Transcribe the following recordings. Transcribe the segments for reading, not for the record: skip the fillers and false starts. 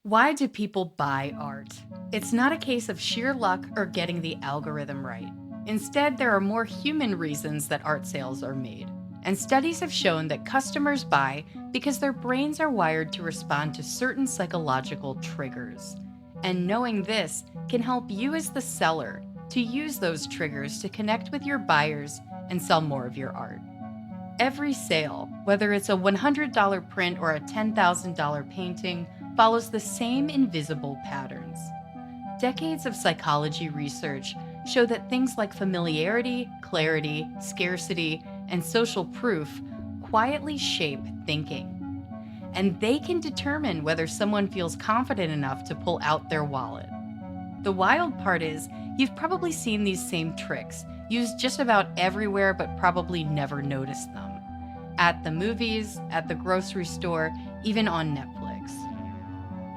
Why do people buy art? It's not a case of sheer luck or getting the algorithm right. Instead, there are more human reasons that art sales are made. And studies have shown that customers buy because their brains are wired to respond to certain psychological triggers. And knowing this can help you as the seller to use those triggers to connect with your buyers and sell more of your art. Every sale, whether it's a $100 print or a $10,000 painting, follows the same invisible patterns. Decades of psychology research show that things like familiarity, clarity, scarcity, and social proof quietly shape thinking. And they can determine whether someone feels confident enough to pull out their wallet. The wild part is, you've probably seen these same tricks used just about everywhere but probably never noticed them. At the movies, at the grocery store, even on Netflix.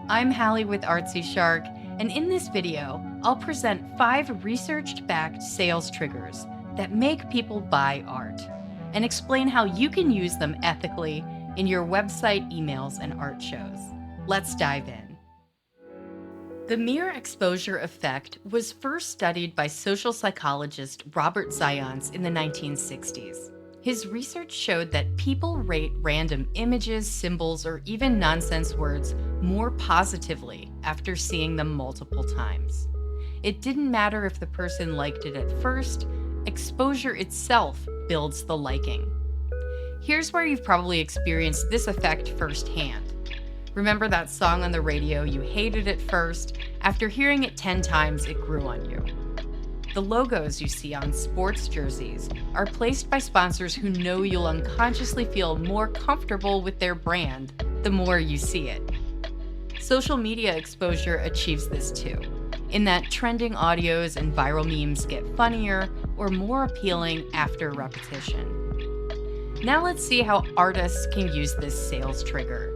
I'm Hallie with Artsy Shark, and in this video, I'll present 5 research-backed sales triggers that make people buy art, and explain how you can use them ethically in your website, emails, and art shows. Let's dive in. The mere exposure effect was first studied by social psychologist Robert Zions in the 1960s. His research showed that people rate random images, symbols, or even nonsense words more positively after seeing them multiple times. It didn't matter if the person liked it at first, exposure itself builds the liking. Here's where you've probably experienced this effect firsthand. Remember that song on the radio you hated at first? After hearing it 10 times, it grew on you. The logos you see on sports jerseys are placed by sponsors who know you'll unconsciously feel more comfortable with their brand the more you see it. Social media exposure achieves this too, in that trending audios and viral memes get funnier or more appealing after repetition. Now let's see how artists can use this sales trigger.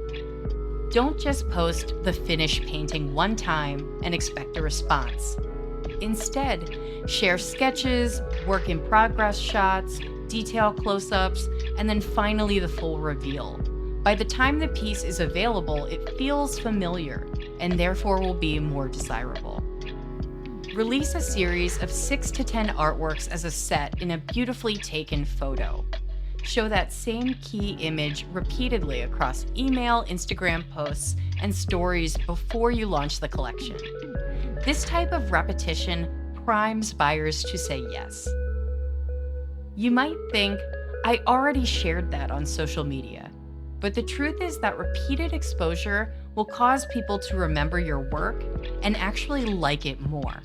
Don't just post the finished painting one time and expect a response. Instead, share sketches, work in progress shots, detail close-ups, and then finally the full reveal. By the time the piece is available, it feels familiar and therefore will be more desirable. Release a series of 6 to 10 artworks as a set in a beautifully taken photo. Show that same key image repeatedly across email, Instagram posts, and stories before you launch the collection. This type of repetition primes buyers to say yes. You might think, I already shared that on social media. But the truth is that repeated exposure will cause people to remember your work and actually like it more.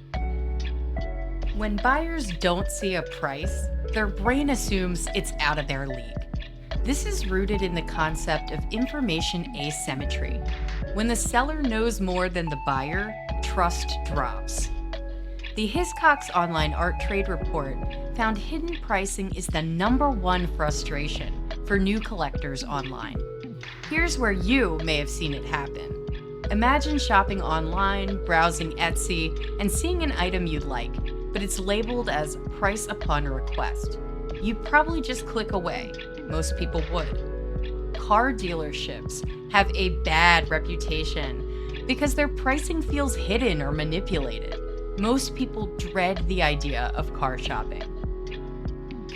When buyers don't see a price, their brain assumes it's out of their league. This is rooted in the concept of information asymmetry. When the seller knows more than the buyer, trust drops. The Hiscox Online Art Trade Report found hidden pricing is the #1 frustration for new collectors online. Here's where you may have seen it happen. Imagine shopping online, browsing Etsy, and seeing an item you'd like, but it's labeled as price upon request. You'd probably just click away. Most people would. Car dealerships have a bad reputation because their pricing feels hidden or manipulated. Most people dread the idea of car shopping.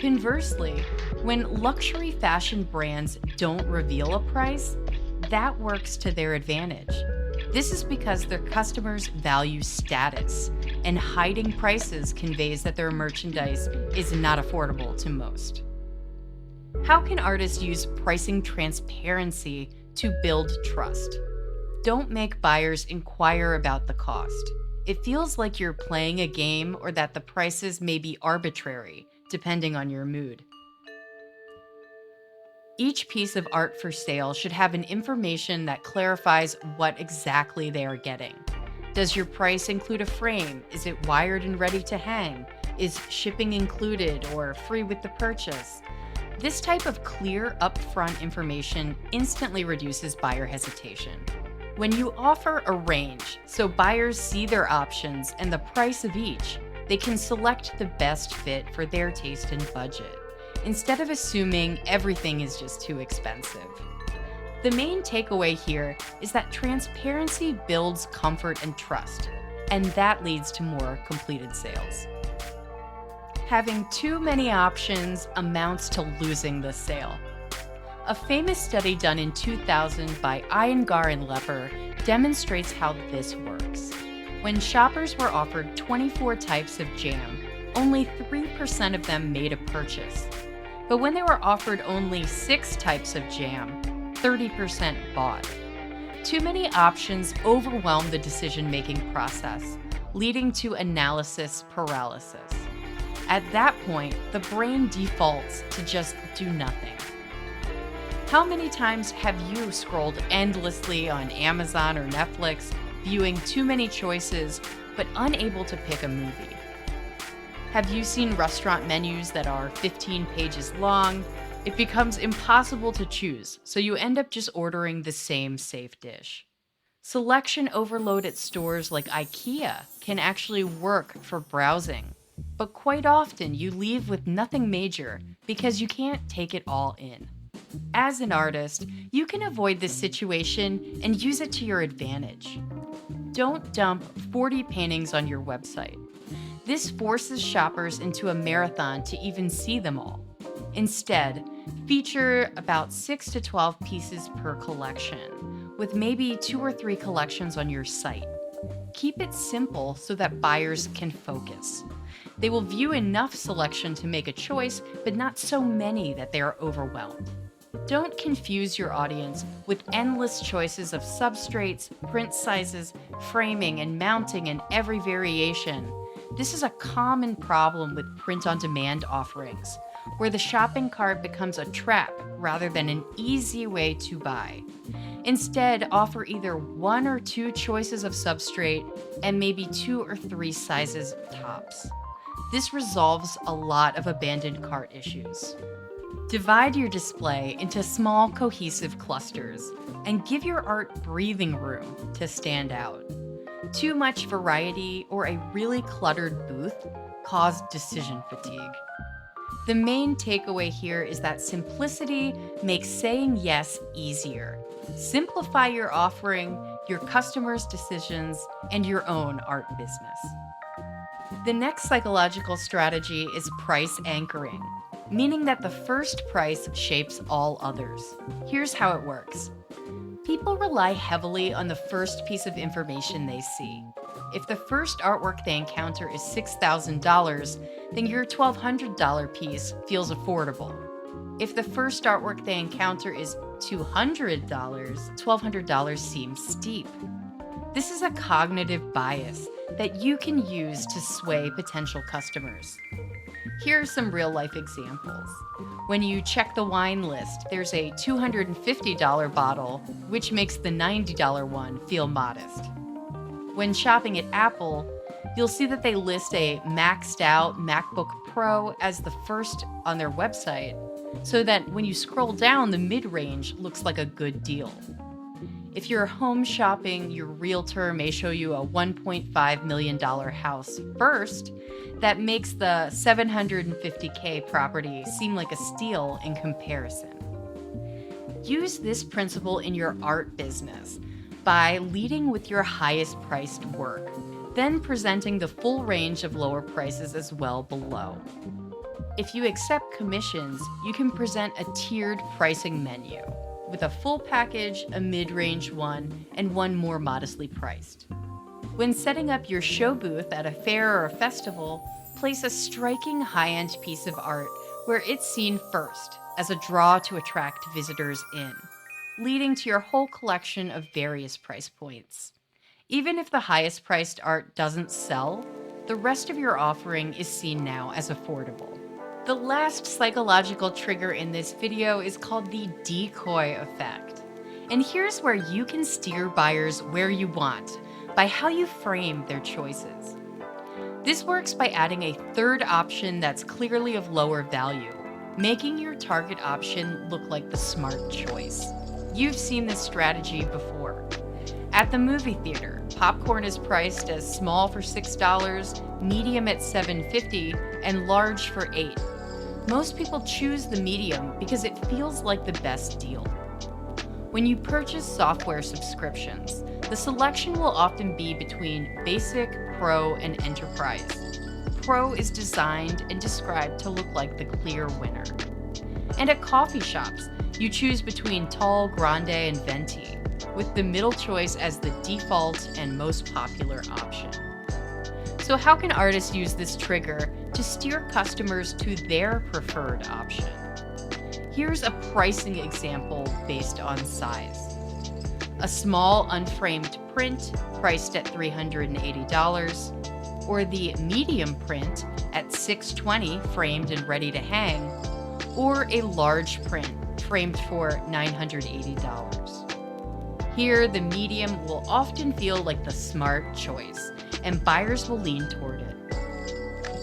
Conversely, when luxury fashion brands don't reveal a price, that works to their advantage. This is because their customers value status, and hiding prices conveys that their merchandise is not affordable to most. How can artists use pricing transparency to build trust? Don't make buyers inquire about the cost. It feels like you're playing a game or that the prices may be arbitrary, depending on your mood. Each piece of art for sale should have an information that clarifies what exactly they are getting. Does your price include a frame? Is it wired and ready to hang? Is shipping included or free with the purchase? This type of clear, upfront information instantly reduces buyer hesitation. When you offer a range, so buyers see their options and the price of each, they can select the best fit for their taste and budget, instead of assuming everything is just too expensive. The main takeaway here is that transparency builds comfort and trust, and that leads to more completed sales. Having too many options amounts to losing the sale. A famous study done in 2000 by Iyengar and Lepper demonstrates how this works. When shoppers were offered 24 types of jam, only 3% of them made a purchase. But when they were offered only 6 types of jam, 30% bought. Too many options overwhelm the decision-making process, leading to analysis paralysis. At that point, the brain defaults to just do nothing. How many times have you scrolled endlessly on Amazon or Netflix, viewing too many choices, but unable to pick a movie? Have you seen restaurant menus that are 15 pages long? It becomes impossible to choose, so you end up just ordering the same safe dish. Selection overload at stores like IKEA can actually work for browsing, but quite often you leave with nothing major because you can't take it all in. As an artist, you can avoid this situation and use it to your advantage. Don't dump 40 paintings on your website. This forces shoppers into a marathon to even see them all. Instead, feature about 6 to 12 pieces per collection, with maybe 2 or 3 collections on your site. Keep it simple so that buyers can focus. They will view enough selection to make a choice, but not so many that they are overwhelmed. Don't confuse your audience with endless choices of substrates, print sizes, framing, and mounting in every variation. This is a common problem with print-on-demand offerings, where the shopping cart becomes a trap rather than an easy way to buy. Instead, offer either 1 or 2 choices of substrate and maybe 2 or 3 sizes tops. This resolves a lot of abandoned cart issues. Divide your display into small, cohesive clusters and give your art breathing room to stand out. Too much variety or a really cluttered booth cause decision fatigue. The main takeaway here is that simplicity makes saying yes easier. Simplify your offering, your customers' decisions, and your own art business. The next psychological strategy is price anchoring, meaning that the first price shapes all others. Here's how it works. People rely heavily on the first piece of information they see. If the first artwork they encounter is $6,000, then your $1,200 piece feels affordable. If the first artwork they encounter is $200, $1,200 seems steep. This is a cognitive bias that you can use to sway potential customers. Here are some real-life examples. When you check the wine list, there's a $250 bottle, which makes the $90 one feel modest. When shopping at Apple, you'll see that they list a maxed-out MacBook Pro as the first on their website, so that when you scroll down, the mid-range looks like a good deal. If you're home shopping, your realtor may show you a $1.5 million house first. That makes the $750K property seem like a steal in comparison. Use this principle in your art business by leading with your highest priced work, then presenting the full range of lower prices as well below. If you accept commissions, you can present a tiered pricing menu, with a full package, a mid-range one, and one more modestly priced. When setting up your show booth at a fair or a festival, place a striking high-end piece of art where it's seen first as a draw to attract visitors in, leading to your whole collection of various price points. Even if the highest priced art doesn't sell, the rest of your offering is seen now as affordable. The last psychological trigger in this video is called the Decoy Effect. And here's where you can steer buyers where you want by how you frame their choices. This works by adding a third option that's clearly of lower value, making your target option look like the smart choice. You've seen this strategy before. At the movie theater, popcorn is priced as small for $6, medium at $7.50, and large for $8. Most people choose the medium because it feels like the best deal. When you purchase software subscriptions, the selection will often be between Basic, Pro, and Enterprise. Pro is designed and described to look like the clear winner. And at coffee shops, you choose between Tall, Grande, and Venti, with the middle choice as the default and most popular option. So how can artists use this trigger to steer customers to their preferred option? Here's a pricing example based on size. A small unframed print priced at $380, or the medium print at $620 framed and ready to hang, or a large print framed for $980. Here, the medium will often feel like the smart choice, and buyers will lean toward it.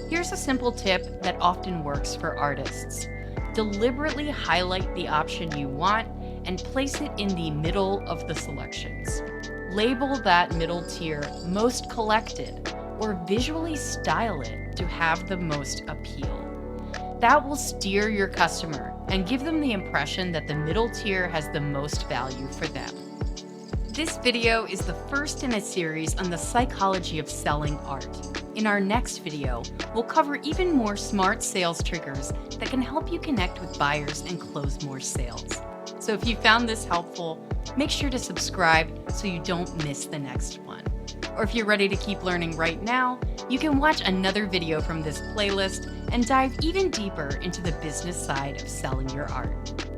Here's a simple tip that often works for artists. Deliberately highlight the option you want and place it in the middle of the selections. Label that middle tier Most Collected, or visually style it to have the most appeal. That will steer your customer and give them the impression that the middle tier has the most value for them. This video is the first in a series on the psychology of selling art. In our next video, we'll cover even more smart sales triggers that can help you connect with buyers and close more sales. So if you found this helpful, make sure to subscribe so you don't miss the next one. Or if you're ready to keep learning right now, you can watch another video from this playlist and dive even deeper into the business side of selling your art.